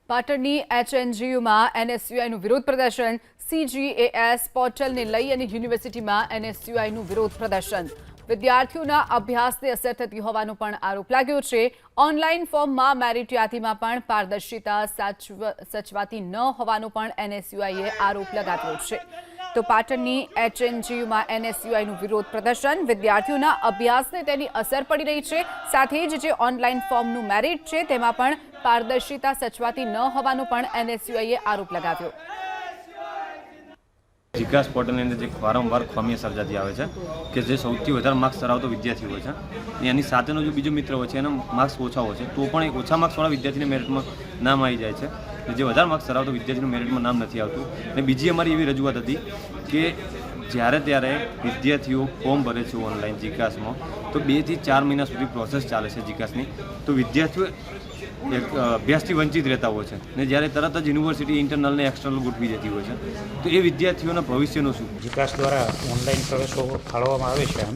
પાટણની HNGUમાં NSUIનું વિરોધ પ્રદર્શન, CGAS પોર્ટલને લઈ અને યુનિવર્સિટીમાં NSUIનું વિરોધ પ્રદર્શન. વિદ્યાર્થીઓના અભ્યાસને અસર થતી હોવાનો પણ આરોપ લાગ્યો છે. ઓનલાઈન ફોર્મમાં મેરિટ યાદીમાં પણ પારદર્શિતા સચવાતી ન હોવાનો પણ NSUIએ આરોપ લગાવ્યો છે. તો પાટણની HNGUમાં NSUIનું વિરોધ પ્રદર્શન, વિદ્યાર્થીઓના અભ્યાસને તેની અસર પડી રહી છે. સાથે જ જે ઓનલાઈન ફોર્મનું મેરિટ છે તેમાં પણ પારદર્શિતા સચવાતી ન હોવાનો પણ NSUIએ આરોપ લગાવ્યો. જીકાસ પોર્ટલની અંદર જે વારંવાર ખામીઓ સર્જાતી આવે છે કે જે સૌથી વધારે માર્ક્સ ધરાવતો વિદ્યાર્થી હોય છે એની સાથેનો જો બીજો મિત્ર હોય છે એના માર્ક્સ ઓછા હોય છે તો પણ એક ઓછા માર્ક્સવાળા વિદ્યાર્થીને મેરિટમાં નામ આવી જાય છે. જે વધારે માર્ક્સ ધરાવતો વિદ્યાર્થીનું મેરિટમાં નામ નથી આવતું. અને બીજી અમારી એવી રજૂઆત હતી કે જ્યારે ત્યારે વિદ્યાર્થીઓ ફોર્મ ભરે છે ઓનલાઈન જીકાસમાં તો 2 થી 4 મહિના સુધી પ્રોસેસ ચાલે છે જીકાસની. તો વિદ્યાર્થીઓ અભ્યાસથી વંચિત રહેતા હોય છે ને જ્યારે તરત જ યુનિવર્સિટી ઇન્ટરનલ ને એક્સટર્નલ ગોઠવી દેતી હોય છે તો એ વિદ્યાર્થીઓના ભવિષ્યનું શું? જીકાસ દ્વારા ઓનલાઈન પ્રવેશો ફાળવવામાં આવે છે.